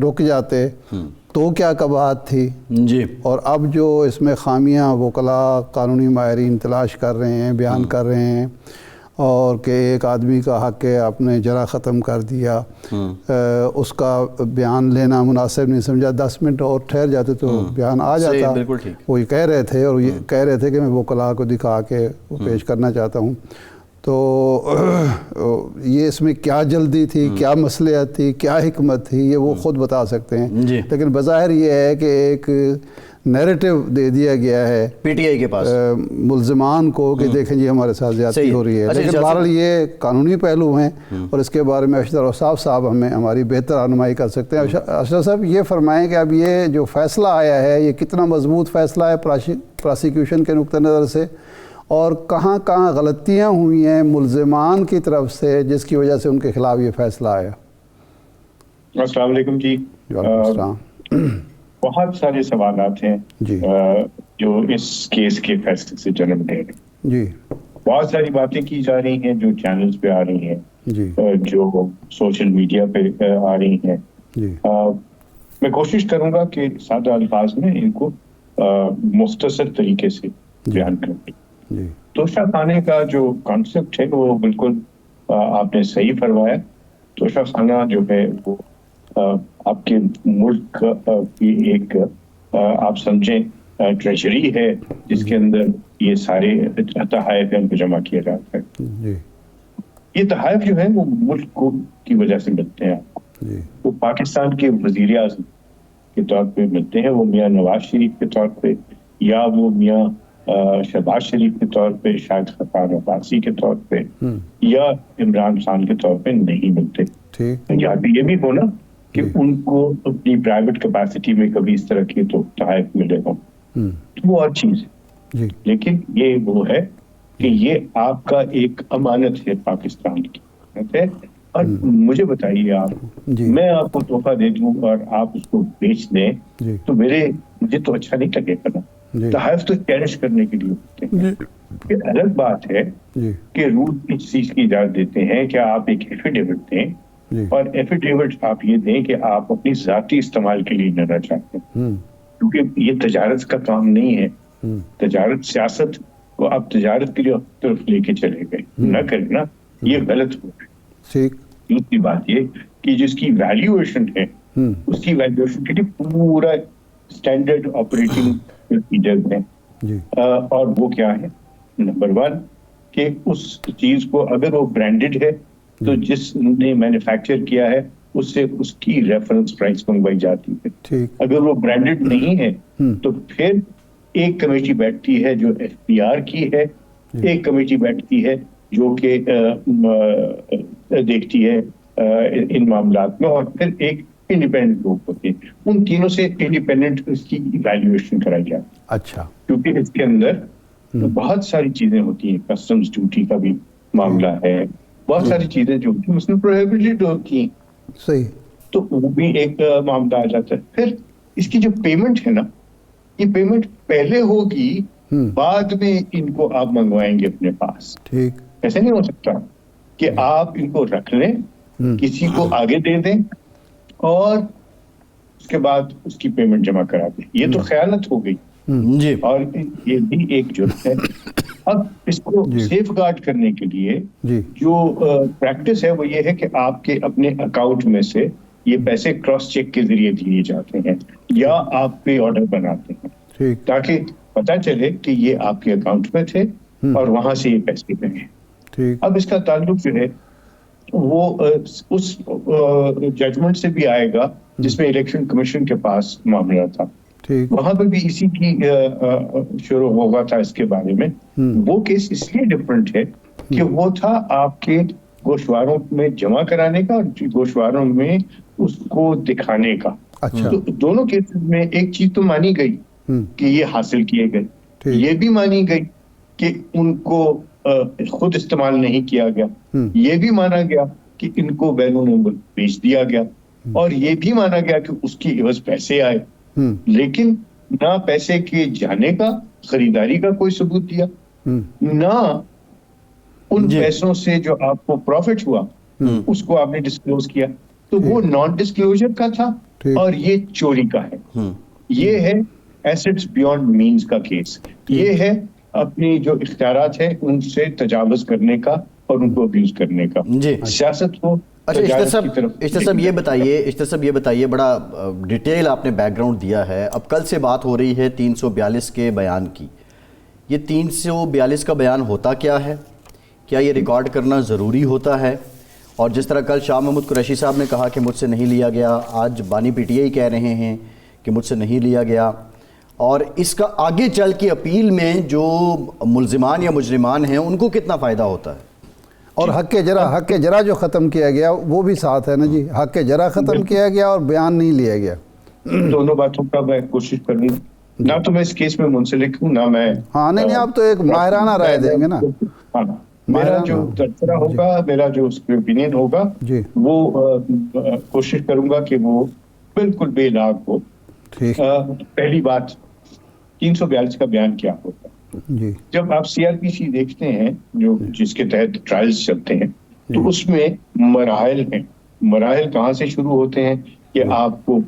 رک جاتے تو کیا قباحت تھی. جی. اور اب جو اس میں خامیاں وکلاء قانونی ماہرین تلاش کر رہے ہیں، بیان کر رہے ہیں، اور کہ ایک آدمی کا حق ہے آپ نے جرا ختم کر دیا، اس کا بیان لینا مناسب نہیں سمجھا، 10 منٹ اور ٹھہر جاتے تو بیان آ جاتا. وہ یہ کہہ رہے تھے، اور یہ کہہ رہے تھے کہ میں وکلاء کو دکھا کے وہ پیش کرنا چاہتا ہوں. تو یہ اس میں کیا جلدی تھی، کیا مصلحت تھی، کیا حکمت تھی، یہ وہ خود بتا سکتے ہیں. لیکن بظاہر یہ ہے کہ ایک نیریٹو دے دیا گیا ہے پی ٹی آئی کے پاس ملزمان کو کہ دیکھیں جی ہمارے ساتھ زیادتی ہو رہی ہے. لیکن بہرحال یہ قانونی پہلو ہیں، اور اس کے بارے میں اشرف اوصاف صاحب ہمیں ہماری بہتر رہنمائی کر سکتے ہیں. اشرف صاحب یہ فرمائیں کہ اب یہ جو فیصلہ آیا ہے یہ کتنا مضبوط فیصلہ ہے پراسیکیوشن کے نقطہ نظر سے، اور کہاں کہاں غلطیاں ہوئی ہیں ملزمان کی طرف سے جس کی وجہ سے ان کے خلاف یہ فیصلہ آیا. السلام علیکم جی. وعلیکم السلام. بہت سارے سوالات ہیں جو اس کیس کے فیصلے سے جنم لے رہے ہیں. جی. بہت ساری باتیں کی جا رہی ہیں جو چینلز پہ آ رہی ہیں، جو سوشل میڈیا پہ آ رہی ہیں. میں کوشش کروں گا کہ سادہ الفاظ میں ان کو مختصر طریقے سے بیان کروں. توشہ خانے کا جو کانسیپٹ ہے وہ بالکل آپ نے صحیح فرمایا. توشہ خانہ جو ہے وہ آپ کے ملک کی ایک آپ سمجھیں ٹریجری ہے جس کے اندر یہ سارے تحائف ان کو جمع کیا جاتا ہے. یہ تحائف جو ہیں وہ ملک کو کی وجہ سے ملتے ہیں آپ کو. وہ پاکستان کے وزیر اعظم کے طور پہ ملتے ہیں، وہ میاں نواز شریف کے طور پہ، یا وہ میاں شہباز شریف کے طور پہ، شاہد خاقان عباسی کے طور پہ، یا عمران خان کے طور پہ نہیں ملتے. یا یہ بھی ہونا کہ ان کو اپنی پرائیویٹ کیپیسٹی میں کبھی اس طرح کے تو تحائف ملے ہوں، وہ اور چیز ہے. لیکن یہ وہ ہے کہ یہ آپ کا ایک امانت ہے، پاکستان کی امانت ہے. اور مجھے بتائیے آپ، میں آپ کو تحفہ دے دوں اور آپ اس کو بیچ دیں تو مجھے تو اچھا نہیں لگے گا نا. تحائف تو چیریش کرنے کے لیے ہوتے ہیں. یہ الگ بات ہے کہ رول اس چیز کی اجازت دیتے ہیں کہ آپ ایک ایفیڈیوٹ دیں، اور ایفیڈیوٹ آپ یہ دیں کہ آپ اپنی ذاتی استعمال کے لیے لینا چاہتے ہیں، کیونکہ یہ تجارت کا کام نہیں ہے. تجارت سیاست کو آپ تجارت کے لیے طرف لے کے چلے گئے نہ کرنا، یہ غلط ہو گئے. دوسری بات یہ کہ جس کی ویلیویشن ہے اس کی ویلیویشن کے لیے پورا اسٹینڈرڈ آپریٹنگ پروسیجر ہیں، اور وہ کیا ہے؟ نمبر 1 کہ اس چیز کو اگر وہ برانڈڈ ہے تو جس نے مینوفیکچر کیا ہے اس سے اس کی ریفرنس پرائس منگوائی جاتی ہے. اگر وہ برانڈڈ نہیں ہے تو پھر ایک کمیٹی بیٹھتی ہے جو FPR کی ہے، ایک کمیٹی بیٹھتی ہے جو کہ دیکھتی ہے ان معاملات میں، اور پھر ایک انڈیپینڈنٹ لوگ ہوتے ہیں. ان تینوں سے انڈیپینڈنٹ اس کی ایویلویشن کرائی جاتی ہے. اچھا. کیونکہ اس کے اندر بہت ساری چیزیں ہوتی ہیں، کسٹمز ڈیوٹی کا بھی معاملہ ہے، بہت ساری چیزیں جو اس میں پروہیبٹڈ ہوتی ہیں. صحیح. تو وہ بھی ایک معاملہ آ جاتا ہے. پھر اس کی جو پیمنٹ ہے نا، یہ پیمنٹ پہلے ہوگی، بعد میں ان کو آپ منگوائیں گے اپنے پاس. ایسے نہیں ہو سکتا کہ آپ ان کو رکھ لیں، کسی کو آگے دے دیں اور اس کے بعد اس کی پیمنٹ جمع کرا دیں. یہ تو خیانت ہو گئی. اور یہ بھی ایک جرم ہے. اب اس کو سیف گارڈ کرنے کے لیے جو پریکٹس ہے وہ یہ ہے کہ آپ کے اپنے اکاؤنٹ میں سے یہ پیسے کراس چیک کے ذریعے دیے جاتے ہیں، یا آپ پے آرڈر بناتے ہیں تاکہ پتہ چلے کہ یہ آپ کے اکاؤنٹ میں تھے اور وہاں سے یہ پیسے گئے. اب اس کا تعلق جو ہے وہ اس ججمنٹ سے بھی آئے گا جس میں الیکشن کمیشن کے پاس معاملہ تھا. وہاں پہ بھی اسی کی شروع ہوگا تھا اس کے بارے میں. وہ کیس اس لیے ڈفرنٹ ہے کہ وہ تھا آپ کے گوشواروں میں جمع کرانے کا اور گوشواروں میں اس کو دکھانے کا. تو دونوں کیسز میں ایک چیز تو مانی گئی کہ یہ حاصل کیے گئے، یہ بھی مانی گئی کہ ان کو خود استعمال نہیں کیا گیا، یہ بھی مانا گیا کہ ان کو بیرون ملک بیچ دیا گیا، اور یہ بھی مانا گیا کہ اس کی عوض پیسے آئے. لیکن نہ پیسے کے جانے کا، خریداری کا کوئی ثبوت دیا، نہ ان پیسوں سے جو آپ کو پروفٹ ہوا اس کو آپ نے ڈسکلوز کیا. تو وہ نان ڈسکلوجر کا تھا اور یہ چوری کا ہے. یہ ہے ایسٹس بیونڈ مینز کا کیس. یہ ہے اپنی جو اختیارات ہیں ان سے تجاوز کرنے کا اور ان کو ابیوز کرنے کا. سیاست کو اچھا اشتر صاحب یہ بتائیے بڑا ڈیٹیل آپ نے بیک گراؤنڈ دیا ہے. اب کل سے بات ہو رہی ہے 342 کے بیان کی. یہ 342 کا بیان ہوتا کیا ہے؟ کیا یہ ریکارڈ کرنا ضروری ہوتا ہے؟ اور جس طرح کل شاہ محمود قریشی صاحب نے کہا کہ مجھ سے نہیں لیا گیا، آج بانی پی ٹی آئی کہہ رہے ہیں کہ مجھ سے نہیں لیا گیا، اور اس کا آگے چل کے اپیل میں جو ملزمان یا مجرمان ہیں ان کو کتنا فائدہ ہوتا ہے؟ اور حق جرا جو ختم کیا گیا وہ بھی ساتھ ہے نا جی. حق جرا ختم کیا گیا اور بیان نہیں لیا گیا. دونوں باتوں کا میں کوشش کروں. نہ تو میں اس کیس میں منسلک ہوں، نہ میں نہیں آپ تو ایک ماہرانہ رائے دیں گے نا. میرا جو تبصرہ ہوگا، میرا جو اس پہ اوپینین ہوگا وہ کوشش کروں گا کہ وہ بالکل بے داغ ہو. پہلی بات 342 کا بیان کیا ہوتا ہے؟ جب آپ سی آر پی سی دیکھتے ہیں جو جس کے تحت ٹرائلز چلتے ہیں تو اس میں مراحل ہیں. مراحل کہاں سے شروع ہوتے ہیں کہ آپ کو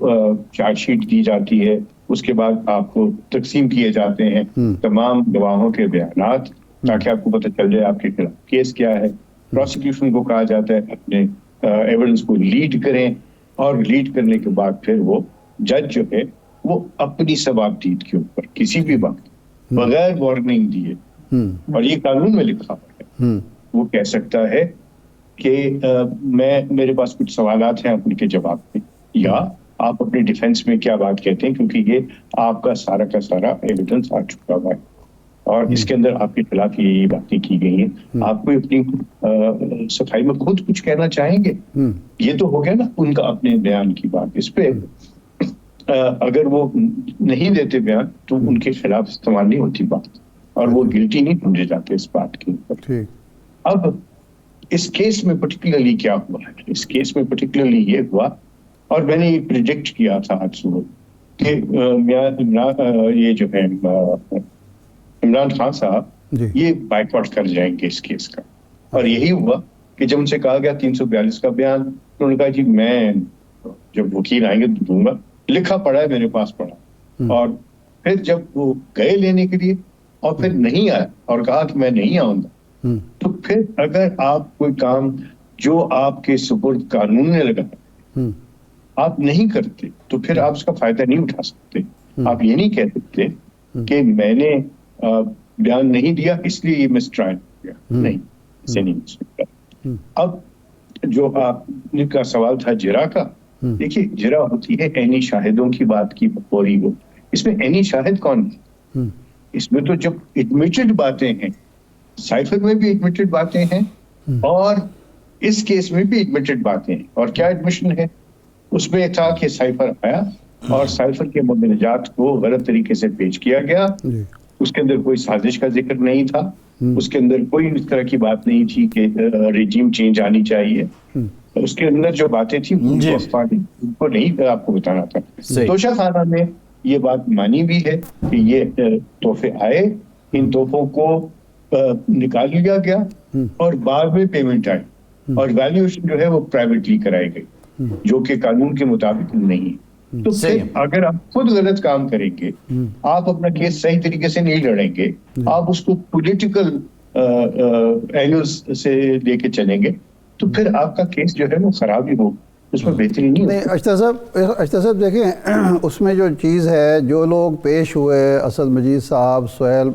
چارج شیٹ دی جاتی ہے، اس کے بعد آپ کو تقسیم کیے جاتے ہیں تمام گواہوں کے بیانات تاکہ آپ کو پتہ چل جائے آپ کے خلاف کیس کیا ہے. پروسیکیوشن کو کہا جاتا ہے اپنے ایویڈنس کو لیڈ کریں، اور لیڈ کرنے کے بعد پھر وہ جج جو ہے وہ اپنی ثباتیت کے اوپر کسی بھی وقت بغیر وارننگ دیے، اور یہ قانون میں لکھا ہوا ہے، وہ کہہ سکتا ہے کہ میرے پاس کچھ سوالات ہیں اپنے کے جواب میں، یا آپ اپنے ڈیفینس میں کیا بات کہتے ہیں، کیونکہ یہ آپ کا سارا ایویڈنس آ چکا ہوا ہے اور اس کے اندر آپ کے خلاف یہ باتیں کی گئی ہیں. آپ کو اپنی صفائی میں خود کچھ کہنا چاہیں گے؟ یہ تو ہو گیا نا ان کا اپنے بیان کی بات. اس پہ اگر وہ نہیں دیتے بیان تو ان کے خلاف استعمال نہیں ہوتی بات، اور وہ گلٹی نہیں سمجھے جاتے اس بات کے اوپر. اب اس کیس میں پرٹیکولرلی کیا ہوا ہے؟ اس کیس میں پرٹیکولرلی یہ ہوا، اور میں نے یہ پریڈکٹ کیا تھا آج صبح کہ یہ جو ہے عمران خان صاحب یہ بائیکاٹ کر جائیں گے اس کیس کا. اور یہی ہوا کہ جب ان سے کہا گیا 342 کا بیان، انہوں نے کہا جی میں جب وکیل آئیں گے تو دوں گا، لکھا پڑا ہے میرے پاس پڑا. اور پھر جب وہ گئے لینے کے لیے اور پھر نہیں آیا اور کہا کہ میں نہیں آؤں گا، تو پھر اگر آپ کوئی کام جو آپ کے سپرد قانون نے لگا آپ نہیں کرتے تو پھر آپ اس کا فائدہ نہیں اٹھا سکتے. آپ یہ نہیں کہہ سکتے کہ میں نے بیان نہیں دیا اس لیے یہ مس ٹرائل ہو گیا. نہیں، اسے نہیں مل سکتا. اب جو آپ کا سوال تھا جرا کا، دیکھیے جرا ہوتی ہے عینی شاہدوں کی بات کی فوری ہو. اس میں عینی شاہد کون ہے؟ اس میں تو جب ایڈمیٹڈ باتیں ہیں، سائفر میں بھی ایڈمیٹڈ باتیں ہیں اور اس کیس میں بھی ایڈمیٹڈ باتیں ہیں. اور کیا ایڈمیشن ہے؟ اس میں تھا کہ سائفر آیا اور سائفر کے مندرجات کو غلط طریقے سے پیش کیا گیا. اس کے اندر کوئی سازش کا ذکر نہیں تھا، اس کے اندر کوئی اس طرح کی بات نہیں تھی کہ ریجیم چینج آنی چاہیے. اس کے اندر جو باتیں تھیں ان کو نہیں آپ کو بتانا تھا. توشہ خانہ نے یہ بات مانی بھی ہے کہ یہ تحفے آئے، ان تحفوں کو نکال لیا گیا اور بعد میں پیمنٹ آئی، اور ویلیویشن جو ہے وہ پرائیویٹلی کرائی گئی جو کہ قانون کے مطابق نہیں. تو پھر اگر آپ خود غلط کام کریں گے، آپ اپنا کیس صحیح طریقے سے نہیں لڑیں گے، آپ اس کو پولیٹیکل اینگلز سے لے کے چلیں گے، تو پھر آپ کا کیس جو ہے وہ خراب ہی ہوگا، اس میں بہتری نہیں ہوگی. اشتر صاحب دیکھیں، اس میں جو چیز ہے، جو لوگ پیش ہوئے، اسد مجید صاحب، سہیل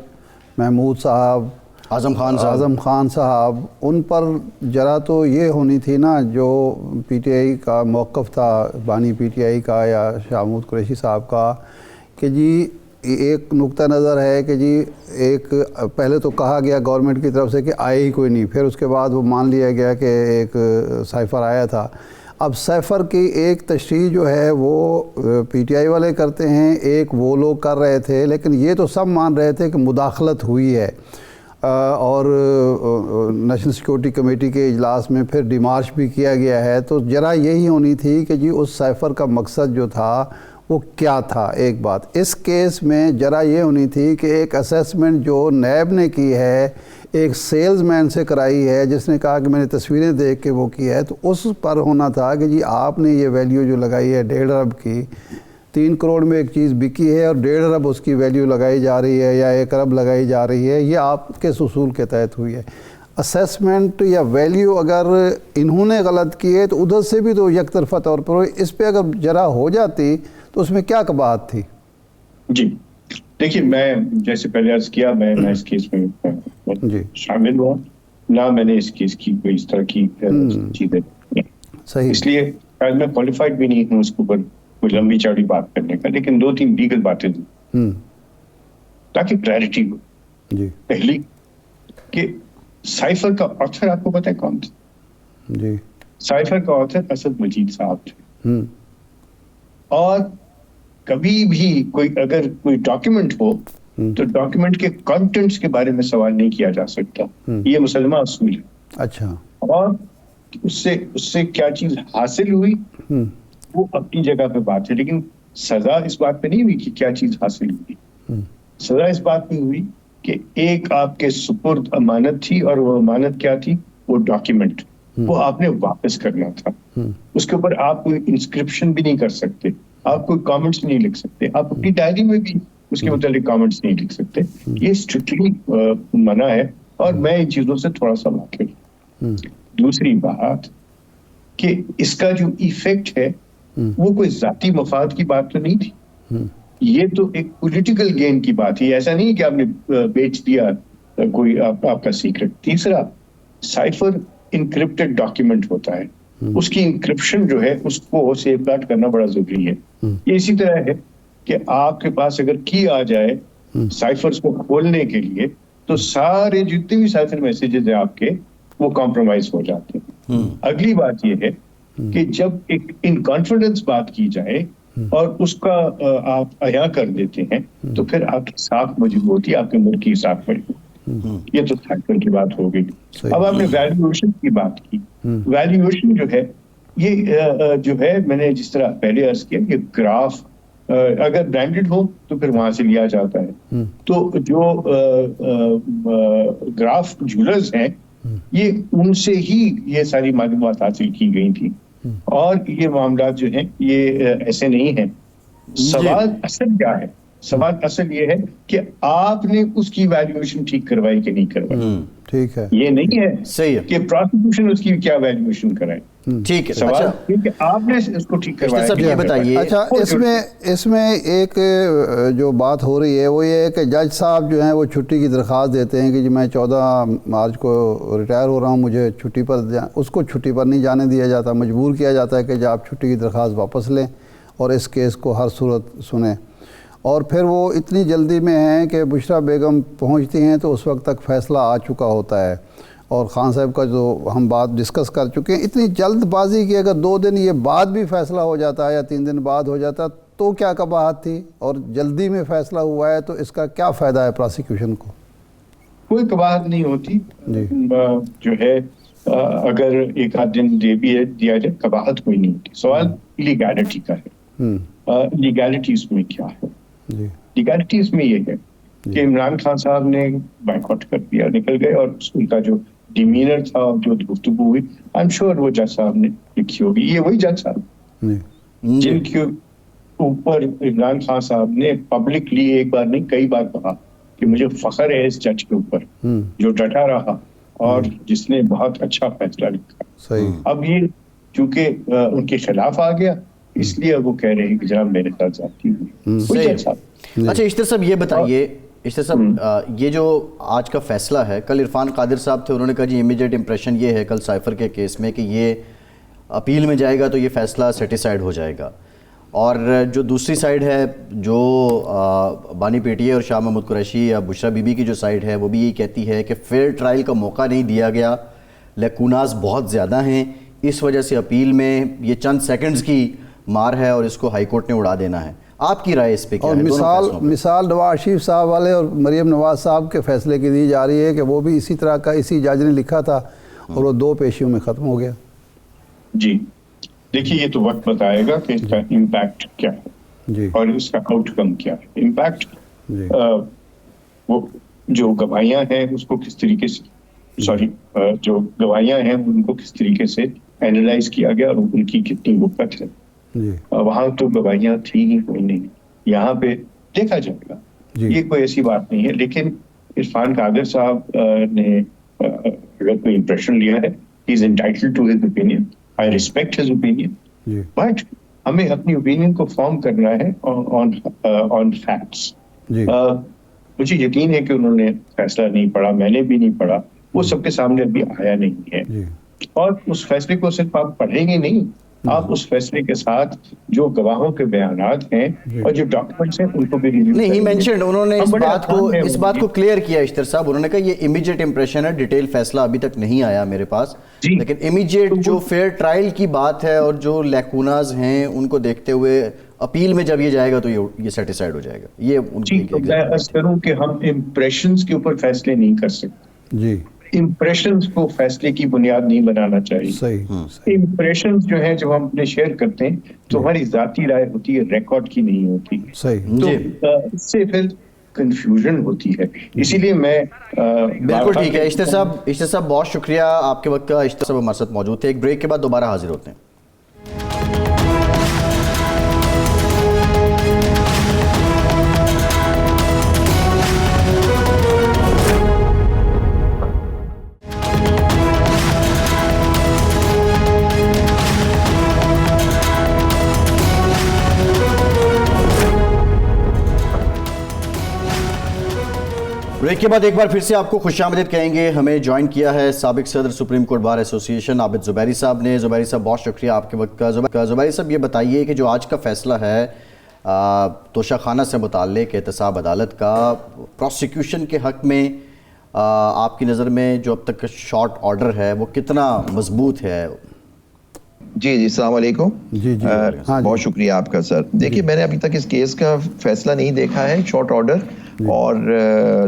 محمود صاحب، اعظم خان صاحب، ان پر ذرا تو یہ ہونی تھی نا، جو پی ٹی آئی کا موقف تھا، بانی پی ٹی آئی کا یا شاہ محمود قریشی صاحب کا، کہ جی ایک نقطہ نظر ہے کہ جی ایک پہلے تو کہا گیا گورنمنٹ کی طرف سے کہ آئے ہی کوئی نہیں، پھر اس کے بعد وہ مان لیا گیا کہ ایک سائفر آیا تھا. اب سائفر کی ایک تشریح جو ہے وہ پی ٹی آئی والے کرتے ہیں، ایک وہ لوگ کر رہے تھے، لیکن یہ تو سب مان رہے تھے کہ مداخلت ہوئی ہے. اور نیشنل سیکورٹی کمیٹی کے اجلاس میں پھر ڈیمارش بھی کیا گیا ہے. تو ذرا یہی ہونی تھی کہ جی اس سائفر کا مقصد جو تھا وہ کیا تھا. ایک بات اس کیس میں ذرا یہ ہونی تھی کہ ایک اسیسمنٹ جو نیب نے کی ہے، ایک سیلز مین سے کرائی ہے جس نے کہا کہ میں نے تصویریں دیکھ کے وہ کی ہے، تو اس پر ہونا تھا کہ جی آپ نے یہ ویلیو جو لگائی ہے 1.5 ارب کی، 3 کروڑ میں ایک چیز بکی ہے اور 1.5 ارب اس کی ویلیو لگائی جا رہی ہے یا 1 ارب لگائی جا رہی ہے، یہ آپ کے اصول کے تحت ہوئی ہے۔ اسیسمنٹ یا ویلیو اگر انہوں نے غلط کی ہے تو ادھر سے بھی تو یک طرفہ طور پر اس پہ اگر جرا ہو جاتی تو اس میں کیا قباحت تھی؟ جی دیکھیے، میں جیسے پہلے عرض کیا میں اس کیس میں شامل ہوں، نہ میں نے اس کیس کی کوئی اس طرح کی چیزیں صحیح، اس لیے میں کوالیفائڈ بھی نہیں ہوں اس کے اوپر کوئی لمبی چوڑی بات کرنے کا، لیکن 2-3 لیگل باتیں تاکہ کلیئرٹی ہو۔ جی پہلی کہ سائفر کا آتھر آپ کو پتہ ہے کون تھا؟ جی سائفر کا آتھر اسد مجید صاحب تھے، اور کبھی بھی اگر کوئی ڈاکیومنٹ ہو تو ڈاکیومنٹ کے کنٹینٹس کے بارے میں سوال نہیں کیا جا سکتا، یہ مسلمہ اصول ہے۔ اچھا، اور اس سے کیا چیز حاصل ہوئی وہ اپنی جگہ پہ بات ہے، لیکن سزا اس بات پہ نہیں ہوئی کہ کیا چیز حاصل ہوئی، سزا اس بات پہ ہوئی کہ ایک آپ کے سپرد امانت تھی، اور وہ امانت کیا تھی؟ وہ ڈاکیومنٹ، وہ آپ نے واپس کرنا تھا۔ اس کے اوپر آپ کوئی انسکرپشن بھی نہیں کر سکتے، آپ کوئی کامنٹس نہیں لکھ سکتے، آپ اپنی ڈائری میں بھی اس کے متعلق کامنٹس نہیں لکھ سکتے، یہ اسٹرکٹلی منع ہے، اور میں ان چیزوں سے تھوڑا سا واقف ہوں۔ دوسری بات کہ اس کا جو ایفیکٹ ہے وہ کوئی ذاتی مفاد کی بات تو نہیں تھی، یہ تو ایک پولیٹیکل گین کی بات ہے، ایسا نہیں کہ آپ نے بیچ دیا کوئی آپ کا سیکرٹ۔ تیسرا، سائفر انکرپٹڈ ڈاکیومنٹ ہوتا ہے، اس کی انکرپشن جو ہے اس کو سیف گارڈ کرنا بڑا ضروری ہے۔ یہ اسی طرح ہے کہ آپ کے پاس اگر کی آ جائے سائفرز کو کھولنے کے لیے تو سارے جتنے بھی سائفر میسیجز ہیں آپ کے وہ کمپرومائز ہو جاتے ہیں۔ اگلی بات یہ ہے کہ جب ایک ان کانفیڈنس بات کی جائے اور اس کا آپ عیاں کر دیتے ہیں تو پھر آپ کی ساکھ موجود ہوتی ہے، آپ کے ملک کی ساکھ موجود ہوتی ہے۔ یہ تو سائفر کی بات ہو گئی۔ اب آپ نے ویلیویشن کی بات کی، ویلیویشن جو ہے یہ جو ہے میں نے جس طرح پہلے عرض کیا کہ گراف اگر برانڈڈ ہو تو پھر وہاں سے لیا جاتا ہے، تو جو گراف جولرز ہیں یہ ان سے ہی یہ ساری معلومات حاصل کی گئی تھی، اور یہ معاملات جو ہیں یہ ایسے نہیں ہیں۔ سوال اصل کیا ہے؟ سوال اصل یہ ہے کہ آپ نے اس کی ویلیویشن ٹھیک کروائی کہ نہیں کروائی، ٹھیک ہے، یہ نہیں ہے صحیح کہ پروسیکیوشن اس کی کیا ویلیویشن کرائے، ٹھیک ہے، سوال کہ آپ نے اس کو ٹھیک کروایا۔ یہ بتائیے، اچھا اس میں ایک جو بات ہو رہی ہے وہ یہ ہے کہ جج صاحب جو ہیں وہ چھٹی کی درخواست دیتے ہیں کہ جی میں 14 مارچ کو ریٹائر ہو رہا ہوں، مجھے چھٹی پر، اس کو چھٹی پر نہیں جانے دیا جاتا، مجبور کیا جاتا ہے کہ جب آپ چھٹی کی درخواست واپس لیں اور اس کیس کو ہر صورت سنیں، اور پھر وہ اتنی جلدی میں ہیں کہ بشریٰ بیگم پہنچتی ہیں تو اس وقت تک فیصلہ آ چکا ہوتا ہے، اور خان صاحب کا جو ہم بات ڈسکس کر چکے ہیں، اتنی جلد بازی کی اگر 2 دن یہ بعد بھی فیصلہ ہو جاتا ہے یا 3 دن بعد ہو جاتا تو کیا قباحت تھی، اور جلدی میں فیصلہ ہوا ہے تو اس کا کیا فائدہ ہے پروسیکیوشن کو؟ کوئی قباحت نہیں ہوتی، جو ہے اگر ایک آدھ دن دیا جائے قباحت کوئی نہیں ہوتی۔ سوال لیگیلٹی کا ہے، لیگیلٹی اس میں کیا ہے؟ لیگیلٹی اس میں یہ ہے کہ عمران خان صاحب نے بائیکاٹ کر دیا، نکل گئے، اور ان کا جو ڈیمینر تھا، جو گفتگو ہوئی، آئی ایم شیور وہ جج صاحب نے لکھی ہوگی، یہ وہی جج صاحب جن کے اوپر عمران خان صاحب نے پبلکلی ایک بار نہیں کئی بار کہا کہ مجھے فخر ہے اس جج کے اوپر جو ڈٹا رہا اور جس نے بہت اچھا فیصلہ لکھا۔ اب یہ چونکہ ان کے خلاف آ گیا اس لیے وہ کہہ رہے ہیں کہ جناب میرے ساتھ زیادتی ہوئی۔ اچھا اشتر صاحب یہ بتائیے، اشتر صاحب یہ جو آج کا فیصلہ ہے، کل عرفان قادر صاحب تھے، انہوں نے کہا جی امیجیٹ امپریشن یہ ہے کل سائفر کے کیس میں کہ یہ اپیل میں جائے گا تو یہ فیصلہ سیٹیسائیڈ ہو جائے گا، اور جو دوسری سائیڈ ہے جو بانی پی ٹی اے اور شاہ محمود قریشی یا بشریٰ بی بی کی جو سائیڈ ہے وہ بھی یہی کہتی ہے کہ فیئر ٹرائل کا موقع نہیں دیا گیا، لیکوناز بہت زیادہ ہیں، اس وجہ سے اپیل میں یہ چند سیکنڈز کی مار ہے اور اس کو ہائی کورٹ نے اڑا دینا ہے۔ آپ کی رائے اس پہ کیا ہے؟ اور مثال نواز شریف صاحب والے اور مریم نواز صاحب کے فیصلے کی دی جا رہی ہے کہ وہ بھی اسی طرح کا اسی جج نے لکھا تھا اور وہ 2 پیشیوں میں ختم ہو گیا۔ جی دیکھیے، یہ تو وقت بتائے گا کہ اس کا امپیکٹ کیا ہے اور اس کا آؤٹ کم کیا ہے۔ امپیکٹ وہ جو گواہیاں ہیں اس کو کس طریقے سے جو گواہیاں ہیں ان کو کس طریقے سے اینالائز کیا گیا اور ان کی کتنی وقت ہے. وہاں تو گواہیاں تھی ہی کوئی نہیں. یہاں پہ دیکھا جائے گا, یہ کوئی ایسی بات نہیں ہے. لیکن عرفان قادر صاحب نے اگر کوئی امپریشن لیا ہے, he is entitled to his opinion. I respect his opinion. But ہمیں اپنی اوپینین کو فارم کرنا ہے on facts. مجھے یقین ہے کہ انہوں نے فیصلہ نہیں پڑھا, میں نے بھی نہیں پڑھا, وہ سب کے سامنے ابھی آیا نہیں ہے. اور اس فیصلے کو صرف آپ پڑھیں گے نہیں, آپ اس فیصلے کے ساتھ جو گواہوں کے بیانات ہیں اور جو ڈاکومنٹس ہیں ان کو بھی ریویو نہیں مینشنڈ. انہوں نے اس بات کو کلیئر کیا اشتر صاحب. انہوں نے کہا یہ امیجیٹ امپریشن ہے, ڈیٹیل فیصلہ ابھی تک نہیں آیا میرے پاس, لیکن امیجیٹ جو فیئر ٹرائل کی بات ہے اور جو لیکوناز ہیں ان کو دیکھتے ہوئے اپیل میں جب یہ جائے گا تو یہ سیٹسفائیڈ ہو جائے گا. یہ ان کی میں عرض کروں کہ ہم امپریشنز کے اوپر فیصلے نہیں کر سکتے. امپریشنز کو فیصلے کی بنیاد نہیں بنانا چاہیے. امپریشنز جو ہیں جب ہم اپنے شیئر کرتے ہیں تو ہماری ذاتی رائے ہوتی ہے, ریکارڈ کی نہیں ہوتی. تو اس سے پھر کنفیوژن ہوتی ہے. اسی لیے میں بالکل ٹھیک ہے. اشتر صاحب بہت شکریہ آپ کے وقت کا. اشتر صاحب ہمارے ساتھ موجود تھے. ایک بریک کے بعد دوبارہ حاضر ہوتے ہیں. بریک کے بعد ایک بار پھر سے آپ کو خوش آمدید کہیں گے. ہمیں جوائن کیا ہے سابق صدر سپریم کورٹ بار ایسوسی ایشن عابد زبیری صاحب نے. زبیری صاحب بہت شکریہ آپ کے وقت کا. زبیری صاحب یہ بتائیے کہ جو آج کا فیصلہ ہے توشہ خانہ سے متعلق احتساب عدالت کا, پروسیکیوشن کے حق میں آپ کی نظر میں جو اب تک کا شارٹ آرڈر ہے وہ کتنا مضبوط ہے؟ جی السلام علیکم. بہت شکریہ آپ کا سر. دیکھیے میں نے ابھی تک اس کیس کا فیصلہ نہیں دیکھا ہے, شارٹ آرڈر. اور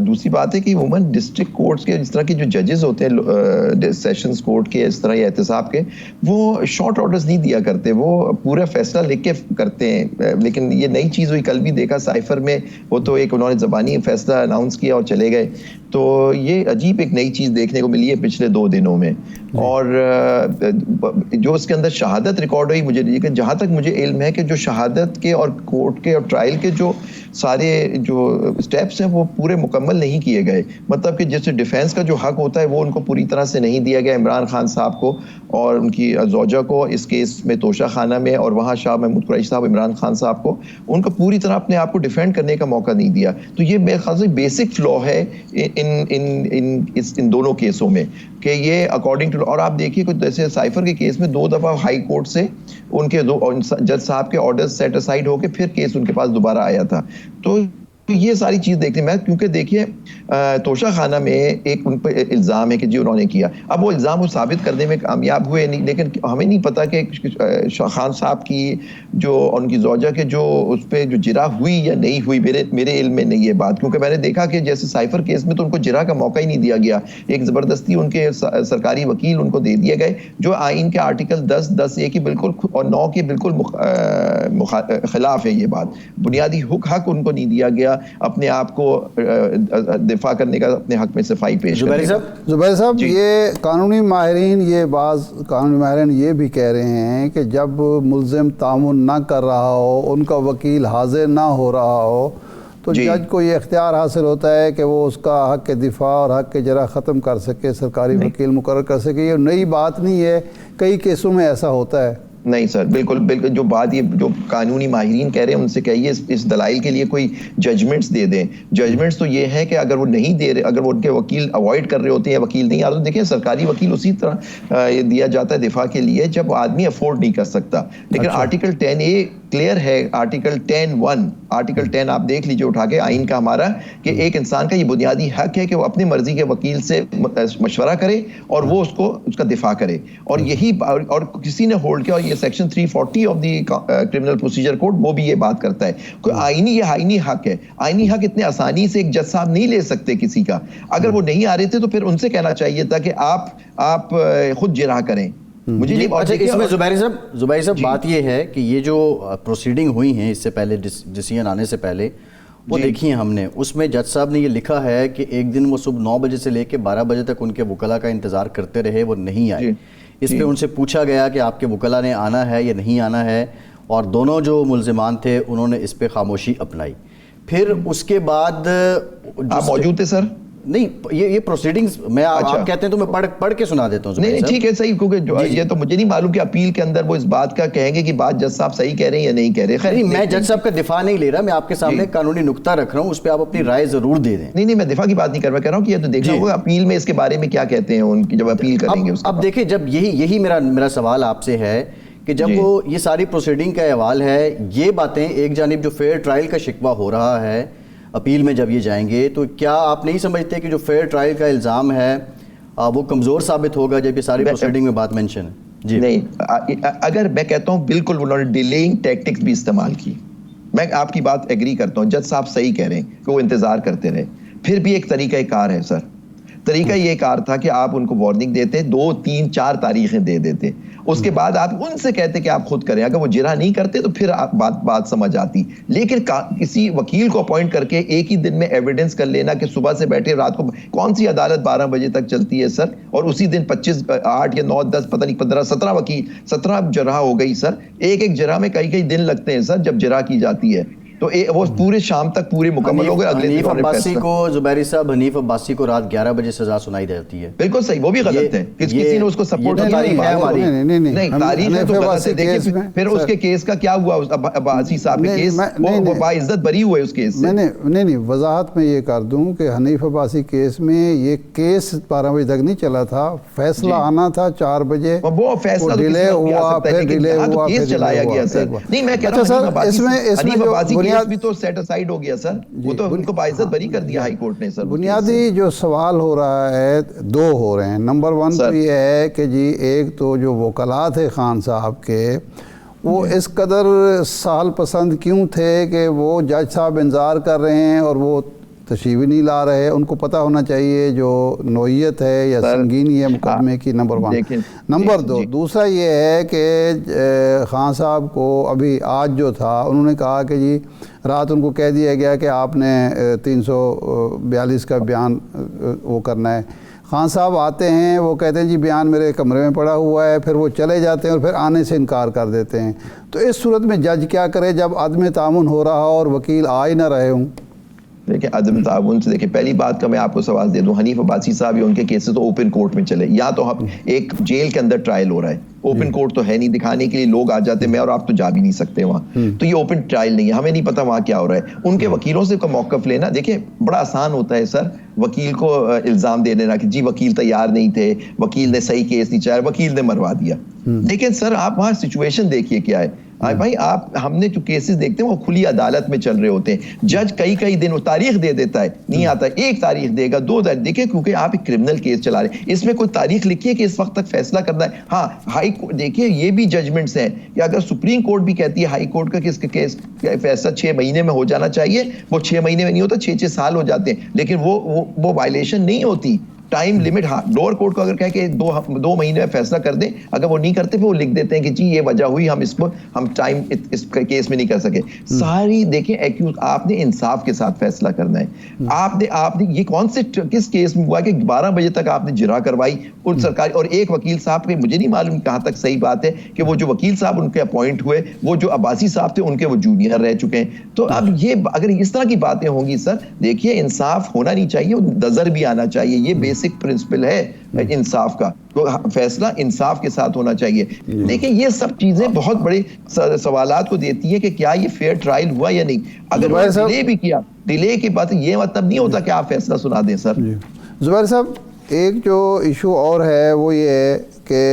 دوسری بات ہے کہ عموماً ڈسٹرکٹ کورٹس کے جس طرح کے جو ججز ہوتے ہیں سیشنز کورٹ کے اس طرح یا احتساب کے, وہ شارٹ آرڈرز نہیں دیا کرتے, وہ پورا فیصلہ لکھ کے کرتے ہیں. لیکن یہ نئی چیز ہوئی, کل بھی دیکھا سائفر میں, وہ تو ایک انہوں نے زبانی فیصلہ اناؤنس کیا اور چلے گئے. تو یہ عجیب ایک نئی چیز دیکھنے کو ملی ہے پچھلے 2 دنوں میں. اور جو اس کے اندر شہادت ریکارڈ ہوئی, مجھے جہاں تک مجھے علم ہے کہ جو شہادت کے اور کورٹ کے اور ٹرائل کے جو سارے جو اسٹیپس ہیں وہ پورے مکمل نہیں کیے گئے. مطلب کہ جیسے ڈیفینس کا جو حق ہوتا ہے وہ ان کو پوری طرح سے نہیں دیا گیا. عمران خان صاحب کو اور ان کی زوجہ کو اس کیس میں توشہ خانہ میں, اور وہاں شاہ محمود قریشی صاحب عمران خان صاحب کو, ان کو پوری طرح اپنے آپ کو ڈیفینڈ کرنے کا موقع نہیں دیا. تو یہ میرے خیال سے بیسک فلو ہے ان دونوں کیسوں میں کہ یہ اکارڈنگ ٹو. اور آپ دیکھیے جیسے سائفر کے کیس میں 2 دفعہ ہائی کورٹ سے ان کے جج صاحب کے آرڈر سیٹ اسائڈ ہو کے پھر کیس ان کے پاس دوبارہ آیا تھا. تو یہ ساری چیز دیکھنے میں, کیونکہ دیکھیے توشہ خانہ میں ایک ان پہ الزام ہے کہ جی انہوں نے کیا. اب وہ الزام وہ ثابت کرنے میں کامیاب ہوئے نہیں, لیکن ہمیں نہیں پتا کہ خان صاحب کی جو ان کی زوجہ کے جو اس پہ جو جرح ہوئی یا نہیں ہوئی. میرے علم میں نہیں یہ بات, کیونکہ میں نے دیکھا کہ جیسے سائفر کیس میں تو ان کو جرح کا موقع ہی نہیں دیا گیا. ایک زبردستی ان کے سرکاری وکیل ان کو دے دیے گئے, جو آئین کے آرٹیکل 10(10)(a) کی بالکل اور 9 کے بالکل خلاف ہے. یہ بات بنیادی حق ان کو نہیں دیا گیا اپنے آپ کو دفاع کرنے کا, اپنے حق میں صفائی پیش کرنے کا. زبیر صاحب یہ قانونی ماہرین, یہ بعض قانونی ماہرین یہ بھی کہہ رہے ہیں کہ جب ملزم تعاون نہ کر رہا ہو, ان کا وکیل حاضر نہ ہو رہا ہو, تو جج کو یہ اختیار حاصل ہوتا ہے کہ وہ اس کا حق کے دفاع اور حق کے جرح ختم کر سکے, سرکاری وکیل مقرر کر سکے. یہ نئی بات نہیں ہے, کئی کیسوں میں ایسا ہوتا ہے. نہیں سر, بالکل جو بات یہ جو قانونی ماہرین کہہ رہے ہیں ان سے کہیے اس دلائل کے لیے کوئی ججمنٹس دے دیں. ججمنٹس تو یہ ہے کہ اگر وہ نہیں دے رہے, اگر وہ ان کے وکیل اوائڈ کر رہے ہوتے ہیں یا وکیل نہیں آ رہے, دیکھیں سرکاری وکیل اسی طرح دیا جاتا ہے دفاع کے لیے جب آدمی افورڈ نہیں کر سکتا. لیکن آرٹیکل 10(a) کلیئر ہے. آرٹیکل 10(1) آرٹیکل 10 آپ دیکھ لیجیے اٹھا کے آئین کا ہمارا, کہ ایک انسان کا یہ بنیادی حق ہے کہ وہ اپنی مرضی کے وکیل سے مشورہ کرے اور وہ اس کا دفاع کرے. اور یہی اور کسی نے ہولڈ کیا, اور یہ section 340 of the criminal procedure code وہ بھی یہ بات کرتا ہے کہ یہ آئینی حق ہے. آئینی حق اتنے آسانی سے ایک جج صاحب نہیں لے سکتے کسی کا. اگر وہ نہیں آ رہے تھے تو پھر ان سے کہنا چاہیے تھا کہ آپ خود جرح کریں. اس میں زبیری صاحب بات یہ ہے کہ یہ جو پروسیڈنگ ہوئی ہیں اس سے پہلے ڈیسیژن آنے سے پہلے, وہ دیکھی ہیں ہم نے، اس میں جج صاحب نے یہ لکھا ہے کہ ایک دن وہ صبح 9 بجے سے لے کے 12 بجے تک ان کے وکلاء کا انتظار کرتے رہے، وہ نہیں آئے۔ اس پہ ان سے پوچھا گیا کہ آپ کے وکلاء نے آنا ہے یا نہیں آنا ہے، اور دونوں جو ملزمان تھے انہوں نے اس پہ خاموشی اپنائی۔ پھر اس کے بعد آپ موجود تھے سر؟ نہیں، یہ پروسیڈنگز میں آپ کہتے ہیں تو میں پڑھ کے سنا دیتا ہوں۔ نہیں ٹھیک ہے صحیح، کیونکہ یہ تو مجھے نہیں معلوم کہ اپیل کے اندر وہ اس بات کا کہیں گے کہ بات جج صاحب صحیح کہہ رہے ہیں یا نہیں کہہ رہے۔ خیر میں جج صاحب کا دفاع نہیں لے رہا، میں آپ کے سامنے قانونی نقطہ رکھ رہا ہوں، اس پہ آپ اپنی رائے ضرور دے دیں۔ نہیں میں دفاع کی بات نہیں کر رہا، کہہ رہا ہوں کہ یہ تو دیکھنا ہوگا اپیل میں اس کے بارے میں کیا کہتے ہیں ان کی، جب اپیل کریں گے۔ اب دیکھیں، جب یہی میرا سوال آپ سے ہے کہ جب وہ یہ ساری پروسیڈنگ کا احوال ہے، یہ باتیں ایک جانب جو فیئر ٹرائل کا شکوہ ہو رہا ہے اپیل میں جب یہ جائیں گے، تو کیا آپ نہیں سمجھتے کہ جو فیئر ٹرائل کا الزام ہے وہ کمزور ثابت ہوگا جب یہ ساری پروسیڈنگ میں بات مینشن ہے؟ جی نہیں، اگر میں کہتا ہوں بالکل انہوں نے ڈیلیئنگ ٹیکٹکس بھی استعمال کی، میں آپ کی بات ایگری کرتا ہوں، جج صاحب صحیح کہہ رہے ہیں کہ وہ انتظار کرتے رہے۔ پھر بھی ایک طریقہ کار ہے سر، طریقہ یہ کار تھا کہ آپ ان کو وارننگ دیتے، 2 3 4 تاریخیں دے دیتے، اس کے بعد آپ ان سے کہتے کہ آپ خود کریں۔ اگر وہ جرح نہیں کرتے تو پھر بات سمجھ آتی، لیکن کسی وکیل کو اپوائنٹ کر کے ایک ہی دن میں ایویڈنس کر لینا کہ صبح سے بیٹھے رات کو، کون سی عدالت 12 بجے تک چلتی ہے سر؟ اور اسی دن 25 8 یا 9 10 پتہ نہیں 15 17 وکیل 17 جرح ہو گئی سر۔ ایک جرح میں کئی دن لگتے ہیں سر جب جرح کی جاتی ہے، تو وہ پورے شام تک پورے مکمل ہو گئے۔ حنیف عباسی کو، زبیری صاحب، حنیف عباسی کو رات 11 بجے سزا سنائی جاتی ہے۔ بالکل صحیح، وہ بھی غلط ہے، کسی نے اس کو سپورٹ نہیں، تاریخ ہے تو غلط ہے۔ دیکھیں پھر اس کے کیس کا کیا ہوا، عباسی صاحب کے کیس، وہ باعزت بری ہوئے اس کیس سے۔ نہیں وضاحت میں یہ کر دوں کہ حنیف عباسی کیس میں یہ کیس 12 بجے تک نہیں چلا تھا، فیصلہ آنا تھا 4 بجے، وہ فیصلہ ڈیلے ہوا، پھر ڈیلے ہوا، کیس چلایا گیا سر۔ نہیں میں کہہ رہا ہوں حنیف عباسی کیس بھی تو سیٹ اسائیڈ ہو گیا سر، وہ تو ان کو باعزت بری کر دیا ہائی کورٹ نے سر۔ بنیادی جو سوال ہو رہا ہے 2 ہو رہے ہیں۔ نمبر 1 تو یہ ہے کہ جی ایک تو جو وکلاء تھے خان صاحب کے، وہ اس قدر سال پسند کیوں تھے کہ وہ جج صاحب انتظار کر رہے ہیں اور وہ تشریف نہیں لا رہے؟ ان کو پتہ ہونا چاہیے جو نوعیت ہے یا سنگینی ہے مقدمے کی، نمبر 1۔ نمبر 2 دوسرا یہ ہے کہ خان صاحب کو ابھی آج جو تھا انہوں نے کہا کہ جی رات ان کو کہہ دیا گیا کہ آپ نے 342 کا بیان وہ کرنا ہے۔ خان صاحب آتے ہیں، وہ کہتے ہیں جی بیان میرے کمرے میں پڑا ہوا ہے، پھر وہ چلے جاتے ہیں اور پھر آنے سے انکار کر دیتے ہیں۔ تو اس صورت میں جج کیا کرے جب عدم تعاون ہو رہا اور وکیل آ ہی نہ رہے ہوں؟ دیکھیں عدم تعاون سے، دیکھیں پہلی بات کا میں آپ کو سوال دے دوں، حنیف عباسی صاحب ان کے کیسز تو اوپن کورٹ میں چلے، یا تو ایک جیل کے اندر ٹرائل ہو رہا ہے، اوپن کورٹ تو ہے نہیں، دکھانے کے لیے لوگ آ جاتے، میں اور آپ تو جا بھی نہیں سکتے وہاں، تو یہ اوپن ٹرائل نہیں ہے، ہمیں نہیں پتا وہاں کیا ہو رہا ہے۔ ان کے وکیلوں سے موقف لینا، دیکھیں بڑا آسان ہوتا ہے سر وکیل کو الزام دے دینا کہ جی وکیل تیار نہیں تھے، وکیل نے صحیح کیس نہیں چلایا، وکیل نے مروا دیا۔ لیکن سر آپ وہاں سچویشن دیکھیے کیا ہے بھائی، ہم نے جو کیسز دیکھتے ہیں وہ کھلی عدالت میں چل رہے ہوتے ہیں، جج کئی دن وہ تاریخ دے دیتا ہے، نہیں آتا، 1 تاریخ دے گا، 2 تاریخ دیکھیں، کیونکہ آپ ایک کرمنل کیس چلا رہے ہیں، اس میں کوئی تاریخ لکھی ہے کہ اس وقت تک فیصلہ کرنا ہے۔ ہاں ہائی کورٹ دیکھیے یہ بھی ججمنٹس ہیں کہ اگر سپریم کورٹ بھی کہتی ہے ہائی کورٹ کا کہ اس کا کیس فیصلہ 6 مہینے میں ہو جانا چاہیے، وہ 6 مہینے میں نہیں ہوتا، 6 سال ہو جاتے ہیں، لیکن وہ وائلیشن نہیں ہوتی، ٹائم لمٹ۔ ہاں لوور کورٹ کو اگر کہے کہ 2 مہینے میں فیصلہ کر دیں، اگر وہ نہیں کرتے پھر وہ لکھ دیتے ہیں کہ جی یہ وجہ ہوئی، ہم ٹائم اس کیس میں نہیں کر سکے۔ ساری دیکھیں آپ نے انصاف کے ساتھ فیصلہ کرنا ہے۔ آپ نے یہ کون سے کس کیس میں ہوا کہ 12 بجے تک آپ نے جرح کروائی اور سرکاری، اور ایک وکیل صاحب کے مجھے نہیں معلوم کہاں تک صحیح بات ہے کہ وہ جو وکیل صاحب ان کے اپوائنٹ ہوئے، وہ جو عباسی صاحب تھے ان کے وہ جونیئر رہ چکے ہیں۔ تو اب یہ اگر اس طرح کی باتیں ہوں گی سر، دیکھیے انصاف ہونا نہیں چاہیے، نظر بھی آنا چاہیے، یہ بیسک پرنسپل ہے انصاف کا، تو فیصلہ انصاف کے ساتھ ہونا چاہیے۔ لیکن یہ سب چیزیں بہت بڑے سوالات کو دیتی ہے کہ کیا یہ فیئر ٹرائل ہوا یا نہیں۔ اگر ڈیلے بھی کیا، ڈیلے کی بات یہ مطلب نہیں ہوتا کہ آپ فیصلہ سنا دیں سر۔ زبیر صاحب ایک جو ایشو اور ہے وہ یہ ہے کہ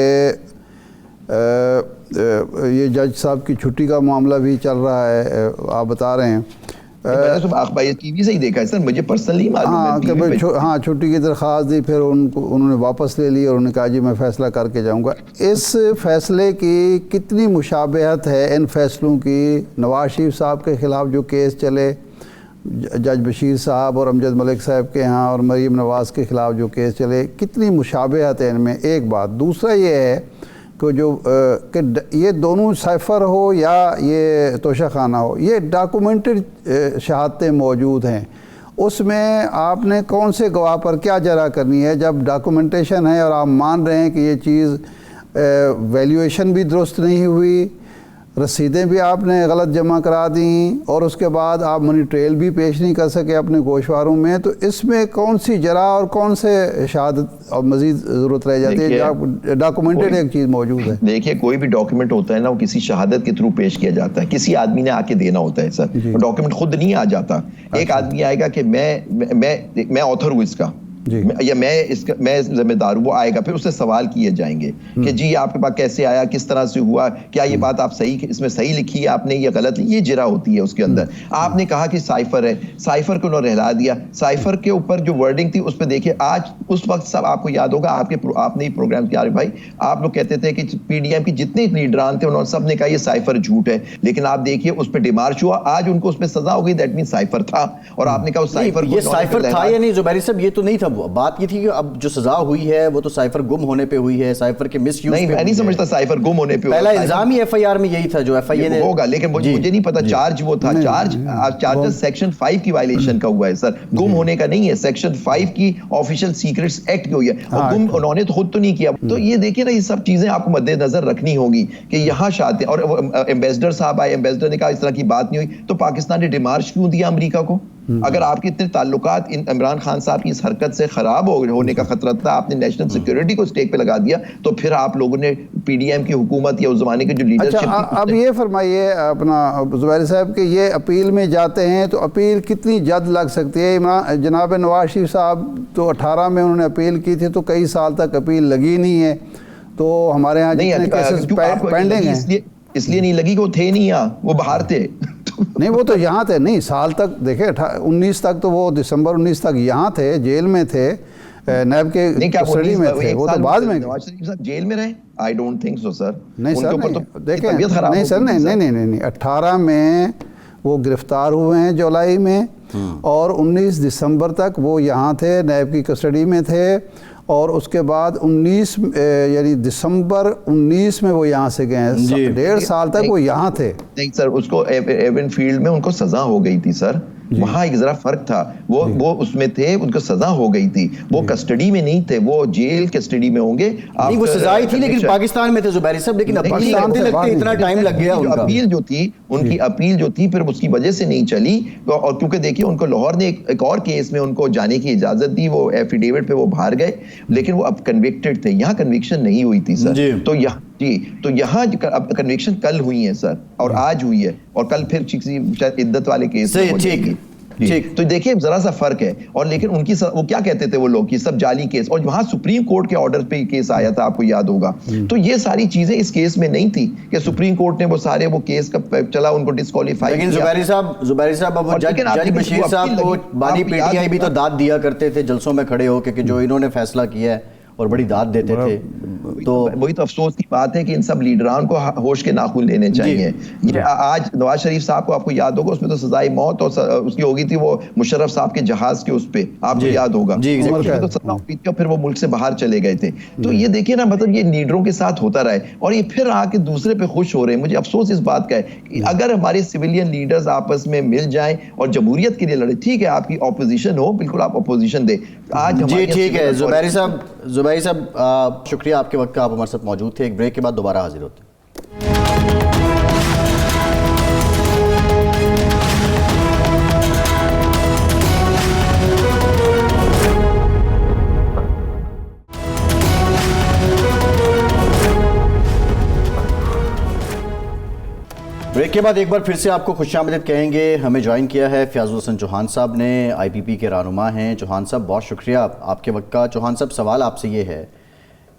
یہ جج صاحب کی چھٹی کا معاملہ بھی چل رہا ہے، آپ بتا رہے ہیں ٹی وی سے ہی دیکھا ہے سر، مجھے پرسنلی معلوم ہے۔ ہاں چھٹی کی درخواست دی، پھر انہوں نے واپس لے لی اور انہوں نے کہا جی میں فیصلہ کر کے جاؤں گا۔ اس فیصلے کی کتنی مشابہت ہے ان فیصلوں کی نواز شریف صاحب کے خلاف جو کیس چلے، جج بشیر صاحب اور امجد ملک صاحب کے ہاں، اور مریم نواز کے خلاف جو کیس چلے، کتنی مشابہت ہے ان میں؟ ایک بات۔ دوسرا یہ ہے کہ کہ یہ دونوں سائفر ہو یا یہ توشہ خانہ ہو، یہ ڈاکومنٹڈ شہادتیں موجود ہیں، اس میں آپ نے کون سے گواہ پر کیا جرا کرنی ہے؟ جب ڈاکومنٹیشن ہے اور آپ مان رہے ہیں کہ یہ چیز ویلیویشن بھی درست نہیں ہوئی، رسیدیں بھی آپ نے غلط جمع کرا دیں، اور اس کے بعد آپ منی ٹریل بھی پیش نہیں کر سکے اپنے گوشواروں میں، تو اس میں کون سی جرا اور کون سے شہادت اور مزید ضرورت رہ جاتی ہے؟ ڈاکومنٹڈ ایک چیز موجود ہے. دیکھیے کوئی بھی ڈاکیومنٹ ہوتا ہے نا، وہ کسی شہادت کے تھرو پیش کیا جاتا ہے، کسی آدمی نے آ کے دینا ہوتا ہے سر. ڈاکیومنٹ خود نہیں آ جاتا. ایک آدمی آئے گا کہ میں آتھر ہوں اس کا، یا میں ذمہ دار ہوں، وہ آئے گا، پھر اس سے سوال کیے جائیں گے کہ جی آپ کے پاس کیسے آیا، کس طرح سے ہوا، کیا یہ بات آپ صحیح اس میں صحیح لکھی ہے آپ نے، یہ غلط، یہ جرا ہوتی ہے اس کے اندر. آپ نے کہا کہ سائفر ہے، سائفر کو انہوں نے رہلا دیا، سائفر کے اوپر جو ورڈنگ تھی اس پہ دیکھیے آج اس وقت سب آپ کو یاد ہوگا، آپ نے پروگرام کیا بھائی، آپ لوگ کہتے تھے کہ پی ڈی ایم کی جتنے لیڈران تھے انہوں نے سب نے کہا یہ سائفر جھوٹ ہے، لیکن آپ دیکھیے اس پہ ڈیمارچ ہوا، آج ان کو اس پہ سزا ہو گئی، دیٹ مین سائفر تھا. اور آپ نے کہا یہ سائفر تھا یا نہیں زبیری صاحب، یہ تو نہیں تھا. بات یہ تھی کہ اب جو سزا ہوئی ہے وہ تو سائفر گم ہونے پہ ہوئی ہے، سائفر کے مس یوز پہ. نہیں میں نہیں سمجھتا سائفر گم ہونے پہ. پہلا الزام ہی ایف آئی آر میں یہی تھا جو ایف آئی اے نے ہوگا، لیکن مجھے نہیں پتا چارج وہ تھا. چارج سیکشن 5 کی وائلیشن کا ہوا ہے سر، گم ہونے کا نہیں ہے. سیکشن 5 کی آفیشیل سیکریٹس ایکٹ کی ہوئی ہے، اور گم انہوں نے تو خود تو نہیں کیا. تو یہ دیکھیے نا، یہ سب چیزیں آپ کو مد نظر رکھنی ہوگی کہ یہاں شادی. اور ایمبیسڈر صاحب آئے، ایمبیسڈر نے کہا اس طرح کی بات نہیں ہوئی، تو پاکستان نے ڈیمارچ کیوں دیا امریکہ کو؟ اگر آپ کے اتنے تعلقات عمران خان صاحب کی اس حرکت سے خراب ہونے کا خطرہ تھا، آپ نے نیشنل سیکیورٹی کو سٹیک پہ لگا دیا، تو پھر آپ لوگوں نے پی ی ایم کی حکومت یا اس زمانے کے جو لیڈرشپ. اب یہ فرمائیے اپنا زبیر صاحب کہ یہ اپیل میں جاتے ہیں تو اپیل کتنی جلد لگ سکتی ہے؟ جناب نواز شریف صاحب تو 18 میں انہوں نے اپیل کی تھی، تو کئی سال تک اپیل لگی نہیں ہے. تو ہمارے ہاں جتنے کیسز پینڈنگ ہیں، اس لیے نہیں لگی کہ وہ تھے نہیں یہاں، وہ باہر تھے. نہیں وہ تو یہاں تھے، نہیں سال تک دیکھیں 19 تک تو وہ دسمبر 19 تک یہاں تھے، جیل میں تھے، نیب کے کسٹڈی میں تھے. وہ تو بعد میں نواز شریف صاحب جیل میں رہے. I don't think so sir. نہیں سر دیکھیں، نہیں سر نہیں 18 میں وہ گرفتار ہوئے ہیں جولائی میں، اور 19 دسمبر تک وہ یہاں تھے، نیب کی کسٹڈی میں تھے. اور اس کے بعد 19 یعنی دسمبر 19 میں وہ یہاں سے گئے ہیں. 1.5 سال تک وہ یہاں تھے. نہیں سر، اس کو ایون فیلڈ میں ان کو سزا ہو گئی تھی سر. وہاں ایک ذرا فرق تھا، وہ اس میں تھے، ان کو سزا ہو گئی تھی، وہ کسٹڈی میں نہیں تھے، وہ جیل کسٹڈی میں ہوں گے. نہیں وہ سزا ہی تھی لیکن پاکستان میں تھے زبیری صاحب، لیکن پاکستان سے لگتے اتنا ٹائم لگ گیا. ان کی اپیل جو تھی پھر اس کی وجہ سے نہیں چلی. اور کیونکہ دیکھیے ان کو لاہور نے ایک اور کیس میں ان کو جانے کی اجازت دی، وہ ایفیڈیوٹ پہ وہ باہر گئے، لیکن وہ اب کنوکٹڈ تھے. یہاں کنوکشن نہیں ہوئی تھی سر. تو یہاں کنوکشن کل ہوئی ہے سر، اور آج ہوئی ہے، اور کل پھر شاید عدت والے کیس میں ہو جائے گی. تو دیکھیں ذرا سا فرق ہے. اور لیکن ان کی وہ کیا کہتے تھے وہ لوگ کہ سب جعلی کیس، اور وہاں سپریم کورٹ کے آرڈر پہ کیس آیا تھا، آپ کو یاد ہوگا. تو یہ ساری چیزیں اس کیس میں نہیں تھی کہ سپریم کورٹ نے وہ سارے وہ کیس کا چلا ان کو ڈسکوالیفائی کیا. لیکن زبیری صاحب اب جج بشیر صاحب کو بانی پی ٹی آئی بھی تو داد دیا کرتے تھے جلسوں میں کھڑے ہو کے کہ جو انہوں نے فیصلہ کیا ہے، اور بڑی داد دیتے تھے. تو وہی تو افسوس کی بات ہے کہ ان سب لیڈران کو ہوش کے ناخن لینے چاہیے. آج نواز شریف صاحب کو آپ کو یاد ہوگا، اس میں تو سزائے موت اور اس کی ہوگی تھی وہ مشرف صاحب کے جہاز کے اس پہ، آپ کو یاد ہوگا. تو سزا ہوئی تھی، پھر وہ ملک سے باہر چلے گئے تھے. تو یہ دیکھیے نا، مطلب یہ لیڈروں کے ساتھ ہوتا رہا ہے، اور یہ پھر آ کے دوسرے پہ خوش ہو رہے ہیں. مجھے افسوس اس بات کا ہے کہ اگر ہمارے سویلین لیڈرز آپس میں مل جائیں اور جمہوریت کے لیے لڑے، ٹھیک ہے آپ کی اپوزیشن ہو، بالکل آپ اپوزیشن دیں. آج جی ٹھیک ہے زبیری صاحب شکریہ آپ کے وقت کا، آپ ہمارے ساتھ موجود تھے. ایک بریک کے بعد دوبارہ حاضر ہوتے ہیں. بریک کے بعد ایک بار پھر سے آپ کو خوش آمدید کہیں گے. ہمیں جوائن کیا ہے فیاض الحسن چوہان صاحب نے، آئی پی پی کے رہنما ہیں. چوہان صاحب بہت شکریہ آپ کے وقت کا. چوہان صاحب سوال آپ سے یہ ہے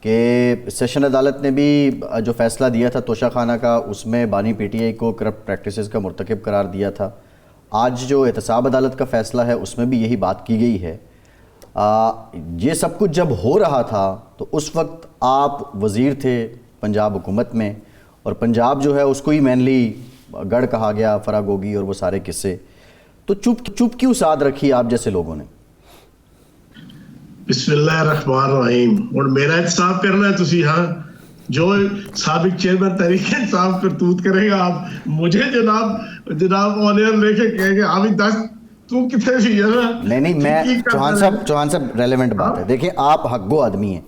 کہ سیشن عدالت نے بھی جو فیصلہ دیا تھا توشہ خانہ کا، اس میں بانی پی ٹی آئی کو کرپٹ پریکٹسز کا مرتکب قرار دیا تھا. آج جو احتساب عدالت کا فیصلہ ہے اس میں بھی یہی بات کی گئی ہے. یہ سب کچھ جب ہو رہا تھا تو اس وقت آپ وزیر تھے پنجاب حکومت میں، اور پنجاب جو ہے اس کو ہی مینلی گڑھ کہا گیا، فراگوگی اور وہ سارے قصے. تو چپ کیوں ساتھ رکھی آپ جیسے لوگوں نے؟ بسم اللہ الرحمن الرحیم. اور میرا احتساب کرنا ہے تسی؟ ہاں جو سابق چیئرمین تحریک انصاف کرتوت کرے گا, آپ مجھے جناب آنر لے کے کہیں گے عابد دس تو کتنے سی ہے نا. نہیں میں چوہان صاحب ریلیونٹ بات ہے. دیکھیں آپ حق گو آدمی ہیں,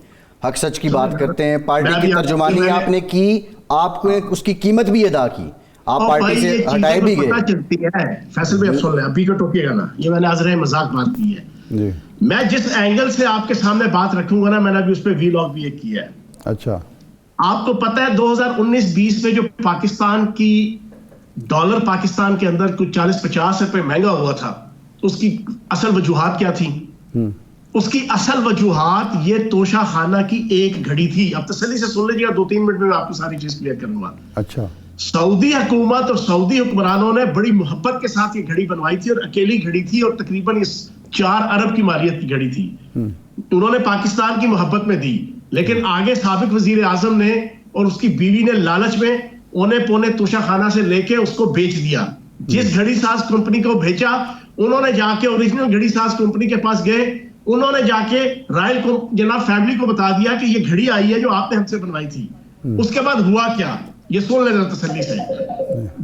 حق سچ کی بات کرتے ہیں, پارٹی کی ترجمانی آپ نے کی, آپ کو اس کی قیمت بھی ادا کی, آپ پارٹی سے ہٹائے بھی گئے. فیصل بھائی سن لیں, ابھی کو ٹوکیے گا نا, یہ میں نے آج رہے مذاق بات کی ہے. میں جس اینگل سے آپ کے سامنے بات رکھوں گا نا, میں نے ابھی اس پہ وی لاگ بھی ایک کیا ہے. اچھا, آپ کو پتہ ہے 2019-20 میں جو پاکستان کی ڈالر پاکستان کے اندر کچھ 40-50 روپے مہنگا ہوا تھا, اس کی اصل وجوہات کیا تھی؟ اس کی اصل وجوہات یہ توشہ خانہ کی ایک گھڑی تھی. اب تسلی سے سن لیجیے گا, 2-3 منٹ میں آپ کو ساری چیز کلیئر کروں گا. اچھا, سعودی حکومت اور سعودی حکمرانوں نے بڑی محبت کے ساتھ یہ گھڑی بنوائی تھی, اور اکیلی گھڑی تھی, اور تقریباً 4 ارب کی مالیت کی گھڑی تھی. انہوں نے پاکستان کی محبت میں دی, لیکن آگے سابق وزیر اعظم نے اور اس کی بیوی نے لالچ میں اونے پونے توشہ خانہ سے لے کے اس کو بیچ دیا. جس گھڑی ساز کمپنی کو بھیجا, انہوں نے جا کے اوریجنل گھڑی ساز کمپنی کے پاس گئے, انہوں نے جا کے رائل کو جناب فیملی کو بتا دیا کہ یہ گھڑی آئی ہے جو آپ نے ہم سے بنوائی تھی. اس کے بعد ہوا کیا, یہ سن لینا تسلی سے.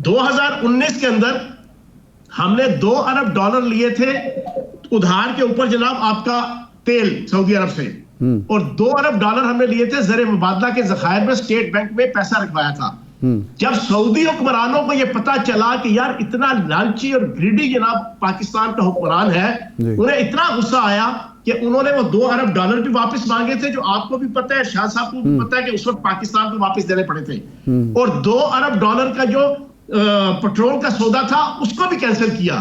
2019 کے اندر ہم نے $2 ارب لیے تھے ادھار کے اوپر جناب آپ کا تیل سعودی عرب سے, اور $2 ارب ہم نے لیے تھے زر مبادلہ کے ذخائر میں اسٹیٹ بینک میں پیسہ رکھوایا تھا. جب سعودی حکمرانوں کو یہ پتا چلا کہ یار اتنا لالچی اور گریڈی جناب پاکستان کا حکمران ہے, انہیں اتنا غصہ آیا کہ انہوں نے وہ $2 ارب بھی واپس مانگے تھے, جو آپ کو بھی پتا ہے, شاہ صاحب کو بھی پتا ہے کہ اس وقت پاکستان کو واپس دینے پڑے تھے, اور $2 ارب کا جو پیٹرول کا سودا تھا اس کو بھی کینسل کیا.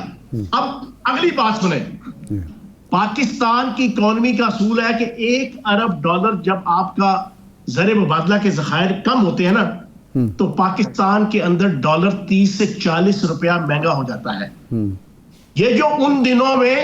اب اگلی بات سنیں, پاکستان کی اکانومی کا اصول ہے کہ $1 ارب جب آپ کا زر مبادلہ کے ذخائر کم ہوتے ہیں نا, تو پاکستان کے اندر ڈالر 30 سے 40 روپیہ مہنگا ہو جاتا ہے. یہ جو ان دنوں میں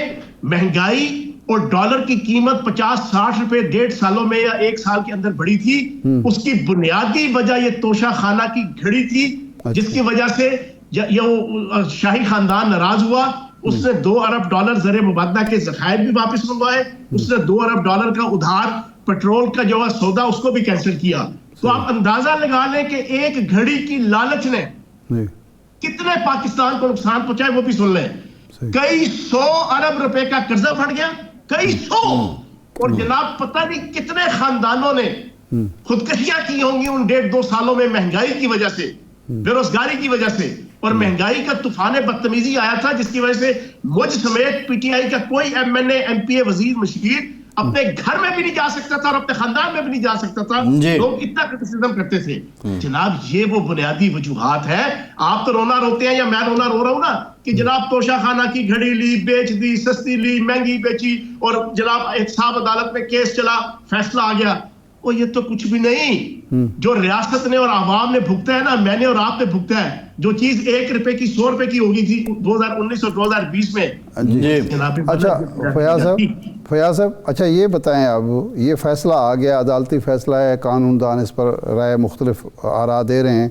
مہنگائی اور ڈالر کی قیمت 50-60 روپے 1.5 سالوں میں یا 1 سال کے اندر بڑھی تھی, اس کی بنیادی وجہ یہ توشہ خانہ کی گھڑی تھی, جس کی وجہ سے یہ شاہی خاندان ناراض ہوا. اس نے $2 ارب زر مبادلہ کے ذخائر بھی واپس منگوائے, اس نے $2 ارب کا ادھار پیٹرول کا جو ہے سودا اس کو بھی کینسل کیا. تو آپ اندازہ لگا لیں کہ ایک گھڑی کی لالچ نے کتنے پاکستان کو نقصان پہنچائے, وہ بھی سن لیں. کئی 100 ارب روپے کا قرضہ پڑ گیا, کئی 100, اور جناب پتہ نہیں کتنے خاندانوں نے خودکشیاں کی ہوں گی ان 1.5-2 سالوں میں, مہنگائی کی وجہ سے, بے روزگاری کی وجہ سے. اور مہنگائی کا طوفان بدتمیزی آیا تھا, جس کی وجہ سے مجھ سمیت پی ٹی آئی کا کوئی M N A, M P اے, وزیر, مشیر اپنے گھر میں بھی نہیں جا سکتا تھا, اور اپنے خاندان میں بھی نہیں جا سکتا تھا. لوگ اتنا کرٹیسزم کرتے تھے. جناب یہ وہ بنیادی وجوہات ہے. آپ تو رونا روتے ہیں, یا میں رونا رو رہا ہوں نا, کہ جناب توشہ خانہ کی گھڑی لی, بیچ دی, سستی لی, مہنگی بیچی, اور جناب احتساب عدالت میں کیس چلا, فیصلہ آ گیا. اور یہ تو کچھ بھی نہیں. جو ریاست نے اور عوام نے بھگتا ہے نا, میں نے اور آپ نے بھگتا ہے, جو چیز 1 روپے کی 100 روپے کی ہوگی تھی 2019 اور 2020 میں. اچھا فیاض صاحب, اچھا یہ بتائیں, اب یہ فیصلہ آ گیا, عدالتی فیصلہ ہے, قانون دان اس پر رائے مختلف آراء دے رہے ہیں,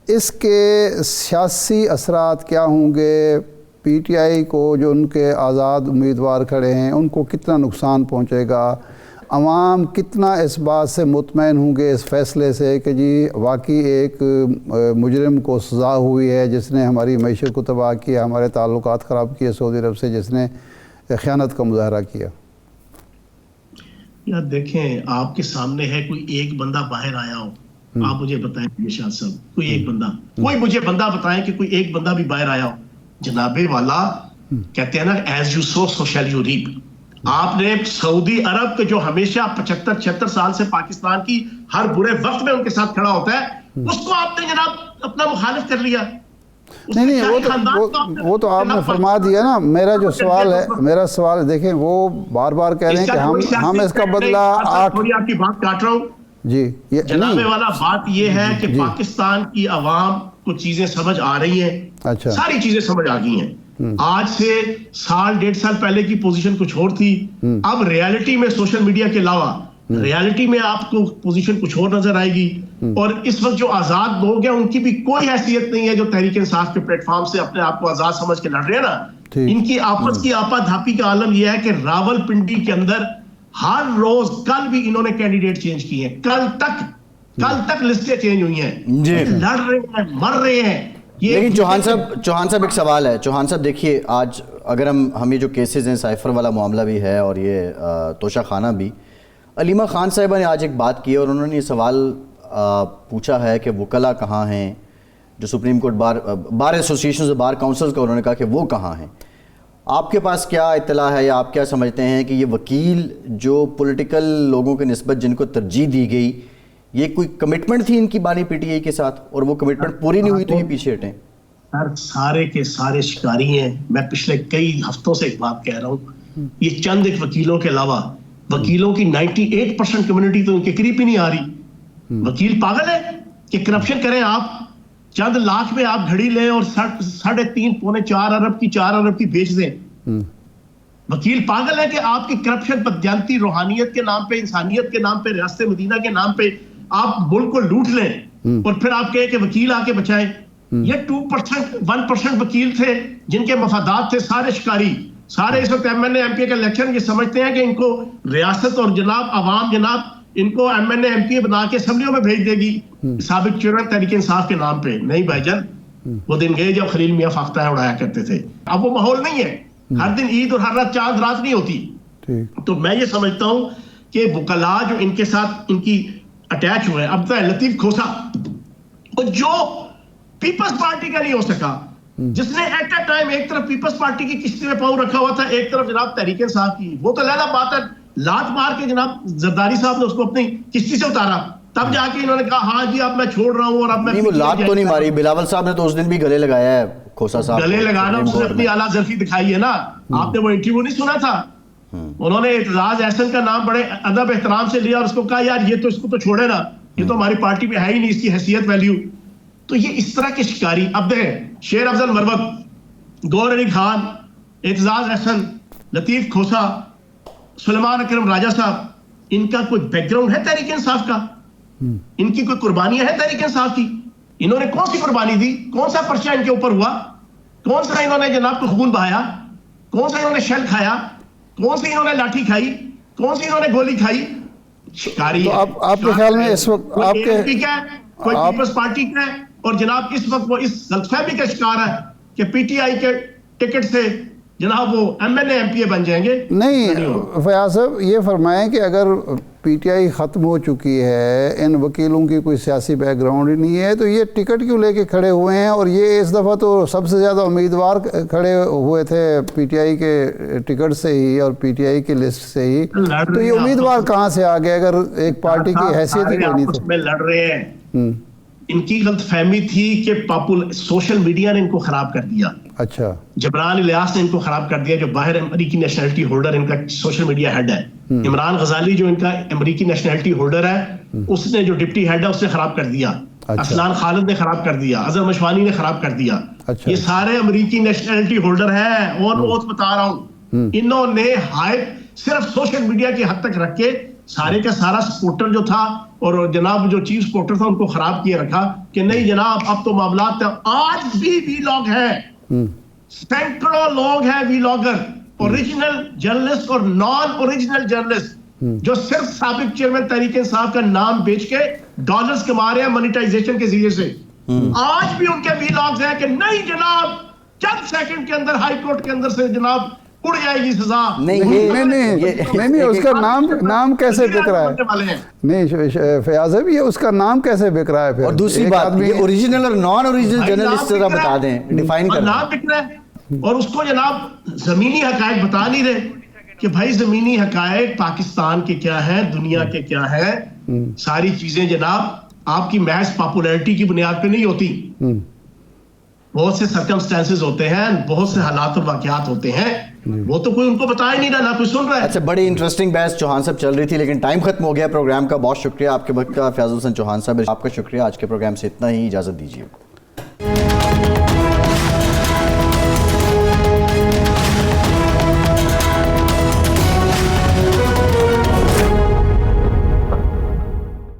اس کے سیاسی اثرات کیا ہوں گے؟ پی ٹی آئی کو جو ان کے آزاد امیدوار کھڑے ہیں ان کو کتنا نقصان پہنچے گا؟ عوام کتنا اس بات سے مطمئن ہوں گے اس فیصلے سے کہ جی واقعی ایک مجرم کو سزا ہوئی ہے جس نے ہماری معیشت کو تباہ کیا, ہمارے تعلقات خراب کیے سعودی عرب سے, جس نے خیانت کا مظاہرہ کیا؟ یار دیکھیں, آپ کے سامنے ہے کوئی ایک بندہ باہر آیا ہو, آپ مجھے بتائیں شاہ صاحب, کوئی ایک بندہ, کوئی مجھے بندہ بتائیں کہ کوئی ایک بندہ بھی باہر آیا ہو. جناب والا کہتے ہیں نا, as you sow so shall you reap. آپ نے سعودی عرب کے جو ہمیشہ 75-76 سال سے پاکستان کی ہر برے وقت میں ان کے ساتھ کھڑا ہوتا ہے, اس کو آپ نے جناب اپنا مخالف کر لیا. نہیں وہ تو آپ نے فرما دیا نا. میرا جو سوال ہے, میرا سوال دیکھیں, وہ بار بار کہہ رہے ہیں کہ ہم اس کا بدلہ تھوڑی آپ کی بات کاٹ رہا ہوں جی. جناب والا بات یہ ہے کہ پاکستان کی عوام کو چیزیں سمجھ آ رہی ہیں, ساری چیزیں سمجھ آ گئی ہیں. آج سے 1.5 سال پہلے کی پوزیشن کچھ اور تھی, اب ریالٹی میں سوشل میڈیا کے علاوہ ریالٹی میں آپ کو پوزیشن کچھ اور نظر آئے گی. اور اس وقت جو آزاد لوگ ہیں ان کی بھی کوئی حیثیت نہیں ہے جو تحریک انصاف کے پلیٹ فارم سے اپنے آپ کو آزاد سمجھ کے لڑ رہے ہیں نا. ان کی آپس کی آپا دھاپی کا عالم یہ ہے کہ راول پنڈی کے اندر ہر روز, کل بھی انہوں نے کینڈیڈیٹ چینج کیے ہیں, کل تک کل تک لسٹیں چینج ہوئی ہیں، لڑ رہے ہیں، مر رہے ہیں. لیکن چوہان صاحب ایک سوال ہے. چوہان صاحب دیکھیے، آج اگر ہم یہ جو کیسز ہیں، سائفر والا معاملہ بھی ہے اور یہ توشہ خانہ بھی، علیمہ خان صاحبہ نے آج ایک بات کی اور انہوں نے یہ سوال پوچھا ہے کہ وکلاء کہاں ہیں، جو سپریم کورٹ بار ایسوسیشنز بار کاؤنسلز کا، انہوں نے کہا کہ وہ کہاں ہیں. آپ کے پاس کیا اطلاع ہے یا آپ کیا سمجھتے ہیں کہ یہ وکیل جو پولیٹیکل لوگوں کے نسبت جن کو ترجیح دی گئی، یہ کوئی کمٹمنٹ تھی ان کی بانی پی ٹی آئی کے ساتھ اور وہ کمٹمنٹ پوری نہیں ہوئی تو یہ پیچھے ہٹیں؟ سر سارے کے سارے شکاری ہیں. میں پچھلے کئی ہفتوں سے ایک بات کہہ رہا ہوں، یہ چند ایک وکیلوں کے علاوہ وکیلوں کی 98% کمیونٹی تو ان کے قریب ہی نہیں آ رہی. وکیل پاگل ہے کہ کرپشن کریں آپ، چند لاکھ میں آپ گھڑی لیں اور 3.5 پونے 4 ارب کی 4 ارب کی بیچ دیں. وکیل پاگل ہے کہ آپ کی کرپشن بدجانتی روحانیت کے نام پہ، انسانیت کے نام پہ، ریاست مدینہ کے نام پہ آپ ملک کو لوٹ لیں اور پھر آپ کہیں کہ وکیل آ کے بچائیں. یہ 1% وکیل تھے جن کے مفادات تھے، سارے شکاری، سارے اس وقت M N A M P A کا الیکشن یہ سمجھتے ہیں کہ ان کو ریاست اور جناب عوام جناب ان کو M N A M P A بنا کے اسمبلیوں میں بھیج دے گی سابق چیئرمین تحریک انصاف کے نام پہ. نہیں بھائی جان، وہ دن گئے جب خلیل میاں فاختہ اڑایا کرتے تھے. اب وہ ماحول نہیں ہے، ہر دن عید اور ہر رات چاند رات نہیں ہوتی. تو میں یہ سمجھتا ہوں کہ وکلاء جو ان کے ساتھ ان کی اٹیچ ہوئے ہیں، اب تک لطیف کھوسا جو پیپلز پارٹی کا نہیں ہو سکا، جس نے ایٹ اے ٹائم ایک طرف پیپلز پارٹی کی کشتی میں پاؤں رکھا ہوا تھا، ایک طرف جناب تحریک انصاف کی، وہ تو لیلا بات ہے، لات مار کے جناب زرداری صاحب نے اس کو اپنی کشتی سے اتارا، تب جا کے انہوں نے کہا ہاں جی اب میں چھوڑ رہا ہوں. اور اب میں نہیں، وہ لات تو نہیں ماری، بلاول صاحب نے تو اس دن بھی گلے لگایا ہے کھوسا صاحب، گلے لگانا اس نے اپنی اعلیٰ ظرفی دکھائی ہے نا. آپ نے وہ انٹرویو نہیں سنا تھا؟ انہوں نے اعتزاز احسن کا نام بڑے ادب احترام سے لیا اور اس کو کہا یار یہ تو اس کو تو چھوڑے نا، یہ تو ہماری پارٹی میں ہے ہی نہیں، اس کی حیثیت ویلیو. تو یہ اس طرح کے شکاری اب دیکھیں، شیر افضل مروت، گور علی خان، اعتزاز احسن، لطیف کھوسا، سلیمان اکرم راجہ صاحب، ان کا کوئی بیک گراؤنڈ ہے تحریک انصاف کا؟ ان کی کوئی قربانیاں ہیں تحریک انصاف کی؟ انہوں نے کون سی قربانی دی؟ کون سا پرچہ ان کے اوپر ہوا؟ کون سا انہوں نے جناب کو خون بہایا؟ کون سا انہوں نے شیل کھایا؟ کون سی انہوں نے لاٹھی کھائی؟ کون سی انہوں نے گولی کھائی؟ شکاری. تو آپ کے خیال میں اس وقت آپ کے کوئی پیپلز پارٹی کا ہے اور جناب اس وقت وہ اس غلط فہمی کا شکار ہے کہ پی ٹی آئی کے ٹکٹ سے جناب وہ M N A M P A بن جائیں گے. نہیں فیاض صاحب، یہ فرمائیں کہ اگر پی ٹی آئی ختم ہو چکی ہے، ان وکیلوں کی کوئی سیاسی بیک گراؤنڈ ہی نہیں ہے، تو یہ ٹکٹ کیوں لے کے کھڑے ہوئے ہیں؟ اور یہ اس دفعہ تو سب سے زیادہ امیدوار کھڑے ہوئے تھے پی ٹی آئی کے ٹکٹ سے ہی اور پی ٹی آئی کی لسٹ سے ہی، تو یہ امیدوار کہاں سے آ گئے اگر ایک پارٹی کی حیثیت ہی نہیں تھی؟ میں لڑ رہے ہیں. ان کی غلط فہمی تھی کہ سوشل میڈیا نے ان کو خراب کر دیا. اچھا، جبران الیاس نے ان کو خراب کر دیا جو باہر امریکی نیشنلٹی ہولڈر ان کا سوشل میڈیا ہیڈ ہے. عمران غزالی جو ان کا امریکی نیشنلٹی ہولڈر ہے، اس نے جو ڈپٹی ہیڈ ہے اس نے خراب کر دیا. اسلان خالد نے خراب کر دیا، اظہر مشوانی نے خراب کر دیا. یہ سارے امریکی نیشنلٹی ہولڈر ہیں. اور بتا رہا ہوں، انہوں نے ہائپ صرف سوشل میڈیا کی حد تک رکھ کے سارے کا سارا سپورٹر جو تھا اور جناب جو چیف سپورٹر تھا ان کو خراب کیے رکھا کہ نہیں جناب اب تو معاملات آج بھی وی لاگ ہے، سینکڑوں لوگ ہیں وی لاگر، اوریجنل جرنلسٹ اور نان اوریجنل جرنلسٹ جو صرف سابق چیئرمین تحریک انصاف کا نام بیچ کے ڈالرز کما رہے ہیں مانیٹائزیشن کے ذریعے سے. آج بھی ان کے وی لاگز ہیں کہ نہیں جناب چند سیکنڈ کے اندر ہائی کورٹ کے اندر سے جناب اڑ جائے گی سزا. نہیں اس کا نام کیسے بک رہا ہے؟ نہیں فیاض صاحب، یہ اس کا نام کیسے بک رہا ہے؟ اور دوسری بات یہ اوریجنل اور نان اوریجنل جرنلسٹ ذرا بتا دیں، ڈیفائن کریں. نام بک رہا ہے اور اس کو جناب زمینی حقائق بتا نہیں رہے کہ بھائی زمینی حقائق پاکستان کے کیا ہے، دنیا کے کیا ہے. ساری چیزیں جناب آپ کی محض پاپولیرٹی کی بنیاد پہ نہیں ہوتی. بہت سے سرکمسٹانسز ہوتے ہیں، بہت سے حالات اور واقعات ہوتے ہیں، وہ تو کوئی ان کو بتا ہی نہیں رہا، نہ کوئی سن رہا ہے. اچھا، بڑی انٹرسٹنگ بحث چوہان صاحب چل رہی تھی لیکن ٹائم ختم ہو گیا پروگرام کا. بہت شکریہ آپ کے وقت کا فیاض حسن چوہان صاحب. آپ کا شکریہ. آج کے پروگرام سے اتنا ہی، اجازت دیجیے.